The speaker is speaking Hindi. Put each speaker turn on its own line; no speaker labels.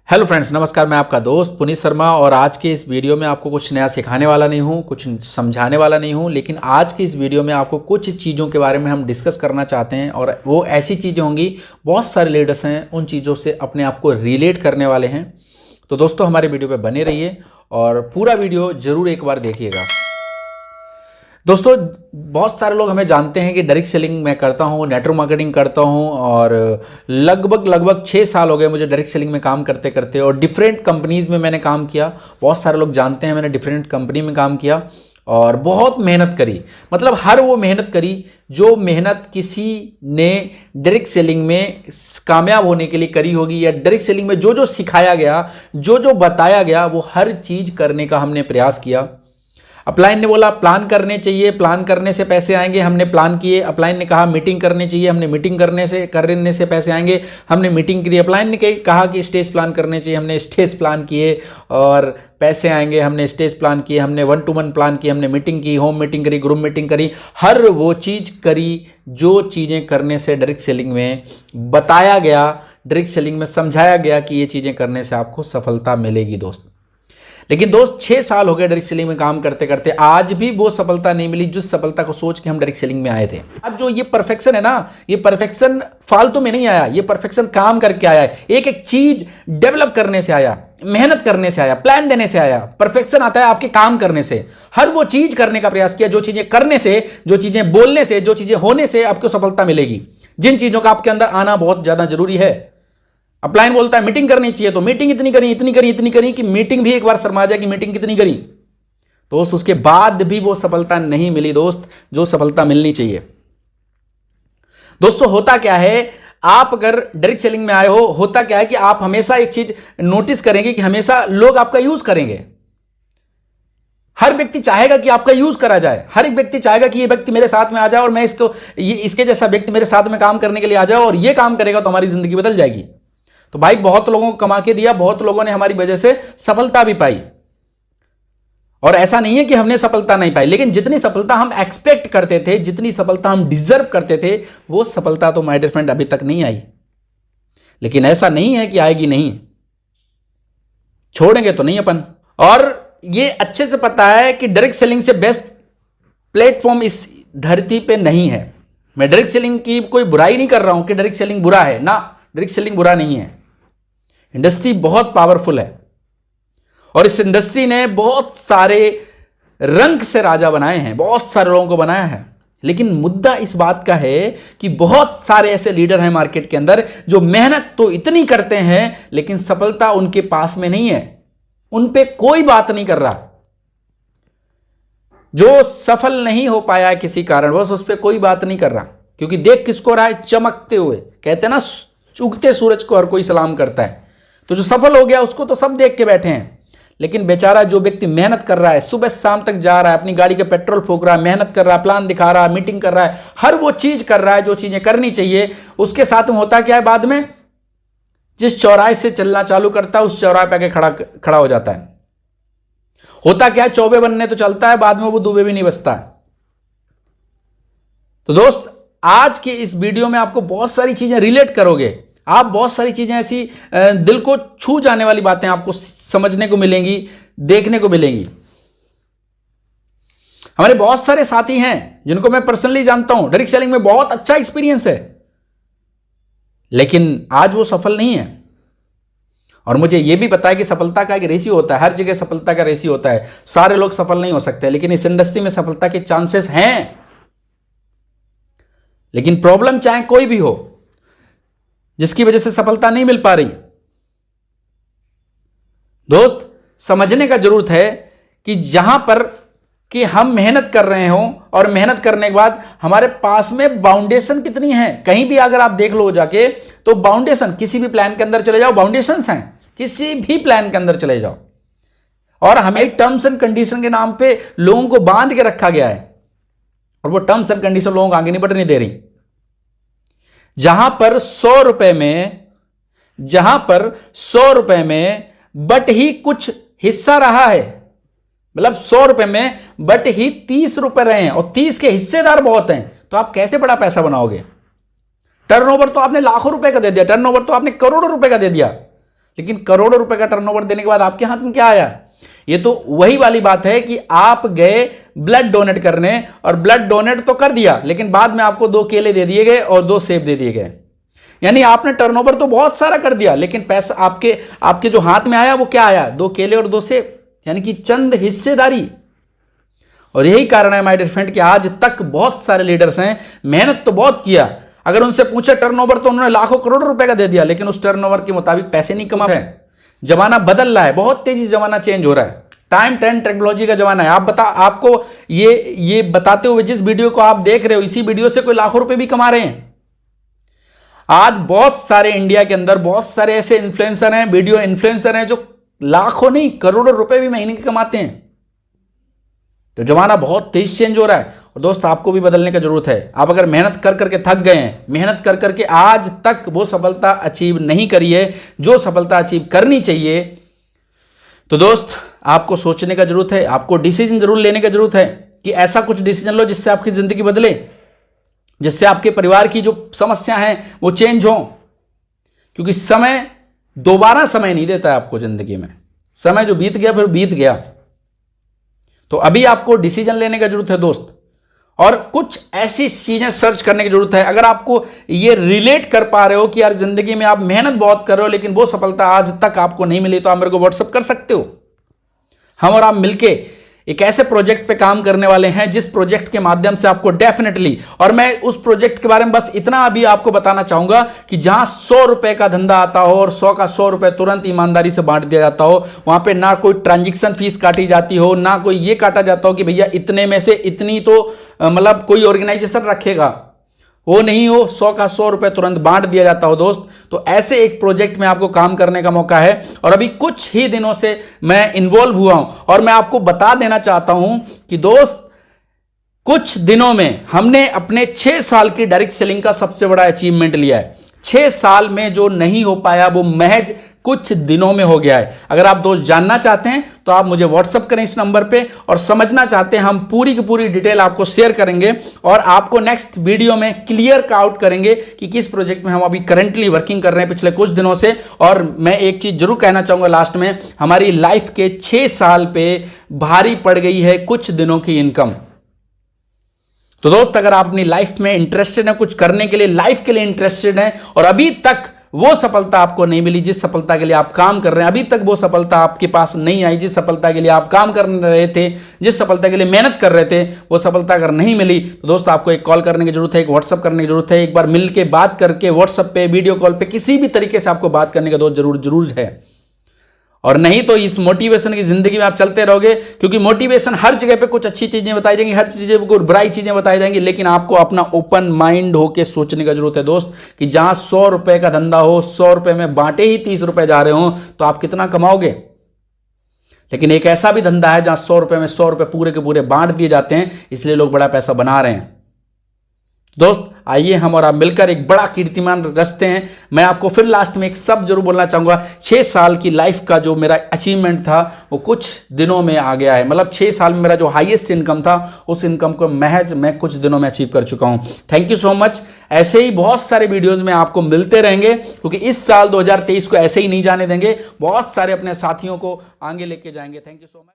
हेलो फ्रेंड्स, नमस्कार। मैं आपका दोस्त पुनीत शर्मा और आज के इस वीडियो में आपको कुछ नया सिखाने वाला नहीं हूँ, कुछ समझाने वाला नहीं हूँ, लेकिन आज की इस वीडियो में आपको कुछ चीज़ों के बारे में हम डिस्कस करना चाहते हैं और वो ऐसी चीज़ें होंगी, बहुत सारे लीडर्स हैं उन चीज़ों से अपने आप को रिलेट करने वाले हैं। तो दोस्तों हमारे वीडियो पर बने रहिए और पूरा वीडियो ज़रूर एक बार देखिएगा। दोस्तों बहुत सारे लोग हमें जानते हैं कि डायरेक्ट सेलिंग मैं करता हूँ, नेटवर्क मार्केटिंग करता हूँ और लगभग 6 साल हो गए मुझे डायरेक्ट सेलिंग में काम करते करते और डिफरेंट कंपनीज़ में मैंने काम किया। बहुत सारे लोग जानते हैं मैंने डिफरेंट कंपनी में काम किया और बहुत मेहनत करी, मतलब हर वो मेहनत करी जो मेहनत किसी ने डायरेक्ट सेलिंग में कामयाब होने के लिए करी होगी, या डायरेक्ट सेलिंग में जो जो सिखाया गया, जो जो बताया गया, वो हर चीज़ करने का हमने प्रयास किया। अपलाइन ने बोला प्लान करने चाहिए, प्लान करने से पैसे आएंगे, हमने प्लान किए। अपलाइन ने कहा मीटिंग करनी चाहिए, हमने मीटिंग करने से पैसे आएंगे, हमने मीटिंग करी। अपलाइन ने कहा कि स्टेज प्लान करने चाहिए, हमने स्टेज प्लान किए और पैसे आएंगे, हमने स्टेज प्लान किए, हमने 1-to-1 प्लान किए, हमने मीटिंग की, होम मीटिंग करी, ग्रुप मीटिंग करी, हर वो चीज़ करी जो चीज़ें करने से डायरेक्ट सेलिंग में बताया गया, डायरेक्ट सेलिंग में समझाया गया कि ये चीज़ें करने से आपको सफलता मिलेगी दोस्त। लेकिन दोस्त 6 साल हो गए डायरेक्ट सेलिंग में काम करते करते, आज भी वो सफलता नहीं मिली जिस सफलता को सोच के हम डायरेक्ट सेलिंग में आए थे। आज जो ये परफेक्शन है ना, ये परफेक्शन फालतू में नहीं आया, ये परफेक्शन काम करके आया है, एक एक चीज डेवलप करने से आया, मेहनत करने से आया, प्लान देने से आया। परफेक्शन आता है आपके काम करने से, हर वो चीज करने का प्रयास किया जो चीजें करने से, जो चीजें बोलने से, जो चीजें होने से आपको सफलता मिलेगी, जिन चीजों का आपके अंदर आना बहुत ज्यादा जरूरी है। अपलाइन बोलता है मीटिंग करनी चाहिए तो मीटिंग इतनी करी कि मीटिंग भी एक बार शर्मा जाए कि मीटिंग कितनी करी। दोस्त उसके बाद भी वो सफलता नहीं मिली दोस्त, जो सफलता मिलनी चाहिए। दोस्तों होता क्या है, आप अगर डायरेक्ट सेलिंग में आए हो, होता क्या है कि आप हमेशा एक चीज नोटिस करेंगे कि हमेशा लोग आपका यूज करेंगे। हर व्यक्ति चाहेगा कि आपका यूज करा जाए, हर एक व्यक्ति चाहेगा कि ये व्यक्ति मेरे साथ में आ जाए और मैं इसके जैसा व्यक्ति मेरे साथ में काम करने के लिए आ जाए और ये काम करेगा तो हमारी जिंदगी बदल जाएगी। तो भाई बहुत लोगों को कमा के दिया, बहुत लोगों ने हमारी वजह से सफलता भी पाई और ऐसा नहीं है कि हमने सफलता नहीं पाई, लेकिन जितनी सफलता हम एक्सपेक्ट करते थे, जितनी सफलता हम डिजर्व करते थे, वो सफलता तो माय डियर फ्रेंड अभी तक नहीं आई। लेकिन ऐसा नहीं है कि आएगी नहीं, छोड़ेंगे तो नहीं अपन। और ये अच्छे से पता है कि डायरेक्ट सेलिंग से बेस्ट प्लेटफॉर्म इस धरती पे नहीं है। मैं डायरेक्ट सेलिंग की कोई बुराई नहीं कर रहा हूं कि डायरेक्ट सेलिंग बुरा है ना, डायरेक्ट सेलिंग बुरा नहीं है। इंडस्ट्री बहुत पावरफुल है और इस इंडस्ट्री ने बहुत सारे रंग से राजा बनाए हैं, बहुत सारे लोगों को बनाया है। लेकिन मुद्दा इस बात का है कि बहुत सारे ऐसे लीडर हैं मार्केट के अंदर जो मेहनत तो इतनी करते हैं लेकिन सफलता उनके पास में नहीं है, उन पे कोई बात नहीं कर रहा। जो सफल नहीं हो पाया किसी कारणवश, उस पर कोई बात नहीं कर रहा, क्योंकि देख किसको रहा है, चमकते हुए। कहते हैं ना, उगते सूरज को हर कोई सलाम करता है। तो जो सफल हो गया उसको तो सब देख के बैठे हैं, लेकिन बेचारा जो व्यक्ति मेहनत कर रहा है, सुबह शाम तक जा रहा है, अपनी गाड़ी का पेट्रोल फूंक रहा है, मेहनत कर रहा है, प्लान दिखा रहा है, मीटिंग कर रहा है, हर वो चीज कर रहा है जो चीजें करनी चाहिए, उसके साथ में होता क्या है, बाद में जिस चौराहे से चलना चालू करता है उस चौराहे पे आके खड़ा हो जाता है। होता क्या है, चौबे बनने तो चलता है, बाद में वो दुबे भी नहीं बचता है। तो दोस्त आज के इस वीडियो में आपको बहुत सारी चीजें रिलेट करोगे आप, बहुत सारी चीजें ऐसी दिल को छू जाने वाली बातें आपको समझने को मिलेंगी, देखने को मिलेंगी। हमारे बहुत सारे साथी हैं जिनको मैं पर्सनली जानता हूं, डायरेक्ट सेलिंग में बहुत अच्छा एक्सपीरियंस है, लेकिन आज वो सफल नहीं है। और मुझे यह भी पता है कि सफलता का एक रेशियो होता है, हर जगह सफलता का रेशियो होता है, सारे लोग सफल नहीं हो सकते, लेकिन इस इंडस्ट्री में सफलता के चांसेस हैं। लेकिन प्रॉब्लम चाहे कोई भी हो, जिसकी वजह से सफलता नहीं मिल पा रही, दोस्त समझने का जरूरत है कि जहां पर कि हम मेहनत कर रहे हों और मेहनत करने के बाद हमारे पास में बाउंडेशन कितनी है। कहीं भी अगर आप देख लो जाके तो बाउंडेशन, किसी भी प्लान के अंदर चले जाओ, बाउंडेशंस हैं, किसी भी प्लान के अंदर चले जाओ, और हमें टर्म्स एंड कंडीशन के नाम पे लोगों को बांध के रखा गया है और वो टर्म्स एंड कंडीशन लोगों को आगे नहीं बढ़ने दे रही। जहां पर 100 रुपए में बट ही कुछ हिस्सा रहा है, मतलब 100 रुपए में बट ही 30 रुपए रहे हैं और 30 के हिस्सेदार बहुत हैं, तो आप कैसे बड़ा पैसा बनाओगे। टर्नओवर तो आपने लाखों रुपए का दे दिया, टर्नओवर तो आपने करोड़ों रुपए का दे दिया, लेकिन करोड़ों रुपए का टर्नओवर देने के बाद आपके हाथ में क्या आया? ये तो वही वाली बात है कि आप गए ब्लड डोनेट करने और ब्लड डोनेट तो कर दिया, लेकिन बाद में आपको 2 केले दे दिए गए और 2 सेब दे दिए गए। यानी आपने टर्नओवर तो बहुत सारा कर दिया, लेकिन पैसा आपके जो हाथ में आया वो क्या आया? 2 केले और 2 सेब, यानी कि चंद हिस्सेदारी। और यही कारण है माय डियर फ्रेंड कि आज तक बहुत सारे लीडर्स हैं, मेहनत तो बहुत किया, अगर उनसे पूछे टर्नओवर तो उन्होंने लाखों करोड़ों रुपए का दे दिया, लेकिन उस टर्नओवर के मुताबिक पैसे नहीं कमा रहे। जमाना बदल रहा है, बहुत तेजी से जमाना चेंज हो रहा है, टाइम ट्रेंड टेक्नोलॉजी का जमाना है। आपको ये बताते हुए जिस वीडियो को आप देख रहे हो, इसी वीडियो से कोई लाखों रुपए भी कमा रहे हैं। आज बहुत सारे इंडिया के अंदर बहुत सारे ऐसे इन्फ्लुएंसर हैं, वीडियो इन्फ्लुएंसर हैं, जो लाखों नहीं करोड़ों रुपए भी महीने के कमाते हैं। तो जमाना बहुत तेज चेंज हो रहा है और दोस्त आपको भी बदलने की जरूरत है। आप अगर मेहनत कर करके थक गए हैं, मेहनत कर करके आज तक वो सफलता अचीव नहीं करी है जो सफलता अचीव करनी चाहिए, तो दोस्त आपको सोचने का जरूरत है, आपको डिसीजन जरूर लेने की जरूरत है कि ऐसा कुछ डिसीजन लो जिससे आपकी जिंदगी बदले, जिससे आपके परिवार की जो समस्या है वो चेंज हो। क्योंकि समय दोबारा समय नहीं देता है आपको जिंदगी में, समय जो बीत गया फिर बीत गया। तो अभी आपको डिसीजन लेने की जरूरत है दोस्त, और कुछ ऐसी चीजें सर्च करने की जरूरत है। अगर आपको ये रिलेट कर पा रहे हो कि यार जिंदगी में आप मेहनत बहुत कर रहे हो लेकिन वो सफलता आज तक आपको नहीं मिली, तो आप मेरे को व्हाट्सअप कर सकते हो। हम और आप मिलके एक ऐसे प्रोजेक्ट पे काम करने वाले हैं जिस प्रोजेक्ट के माध्यम से आपको डेफिनेटली, और मैं उस प्रोजेक्ट के बारे में बस इतना अभी आपको बताना चाहूंगा कि जहां 100 रुपए का धंधा आता हो और 100 का 100 रुपए तुरंत ईमानदारी से बांट दिया जाता हो, वहां पे ना कोई ट्रांजैक्शन फीस काटी जाती हो, ना कोई ये काटा जाता हो कि भैया इतने में से इतनी तो मतलब कोई ऑर्गेनाइजेशन रखेगा, वो नहीं हो, 100 का 100 रुपए तुरंत बांट दिया जाता हो दोस्त। तो ऐसे एक प्रोजेक्ट में आपको काम करने का मौका है और अभी कुछ ही दिनों से मैं इन्वॉल्व हुआ हूं और मैं आपको बता देना चाहता हूं कि दोस्त कुछ दिनों में हमने अपने 6 साल की डायरेक्ट सेलिंग का सबसे बड़ा अचीवमेंट लिया है। 6 साल में जो नहीं हो पाया वो महज कुछ दिनों में हो गया है। अगर आप दोस्त जानना चाहते हैं तो आप मुझे व्हाट्सअप करें इस नंबर पे, और समझना चाहते हैं हम पूरी की पूरी डिटेल आपको शेयर करेंगे और आपको नेक्स्ट वीडियो में क्लियर आउट करेंगे कि किस प्रोजेक्ट में हम अभी करंटली वर्किंग कर रहे हैं पिछले कुछ दिनों से। और मैं एक चीज जरूर कहना चाहूंगा लास्ट में, हमारी लाइफ के 6 साल पे भारी पड़ गई है कुछ दिनों की इनकम। तो दोस्त अगर आप अपनी लाइफ में इंटरेस्टेड हैं, कुछ करने के लिए लाइफ के लिए इंटरेस्टेड हैं और अभी तक वो सफलता आपको नहीं मिली जिस सफलता के लिए आप काम कर रहे हैं, अभी तक वो सफलता आपके पास नहीं आई जिस सफलता के लिए आप काम कर रहे थे, जिस सफलता के लिए मेहनत कर रहे थे, वो सफलता अगर नहीं मिली तो दोस्त आपको एक कॉल करने की जरूरत है, एक व्हाट्सअप करने की जरूरत है। एक बार मिल के बात करके व्हाट्सअप पे, वीडियो कॉल पे, किसी भी तरीके से आपको बात करने का दोस्त जरूर है। और नहीं तो इस मोटिवेशन की जिंदगी में आप चलते रहोगे, क्योंकि मोटिवेशन हर जगह पे कुछ अच्छी चीजें बताई जाएंगी, हर चीजें पे कुछ बुराई चीजें बताई जाएंगी, लेकिन आपको अपना ओपन माइंड होकर सोचने की जरूरत है दोस्त कि जहां 100 रुपए का धंधा हो, 100 रुपए में बांटे ही 30 रुपए जा रहे हो तो आप कितना कमाओगे। लेकिन एक ऐसा भी धंधा है जहां 100 रुपए में 100 रुपए पूरे के पूरे बांट दिए जाते हैं, इसलिए लोग बड़ा पैसा बना रहे हैं। दोस्त आइए हम और आप मिलकर एक बड़ा कीर्तिमान रचते हैं। मैं आपको फिर लास्ट में एक शब्द जरूर बोलना चाहूंगा, 6 साल की लाइफ का जो मेरा अचीवमेंट था वो कुछ दिनों में आ गया है। मतलब 6 साल में मेरा जो हाईएस्ट इनकम था उस इनकम को महज मैं कुछ दिनों में अचीव कर चुका हूं। Thank you so much. ऐसे ही बहुत सारे वीडियोज में आपको मिलते रहेंगे, क्योंकि इस साल 2023 को ऐसे ही नहीं जाने देंगे, बहुत सारे अपने साथियों को आगे लेके जाएंगे। Thank you so much.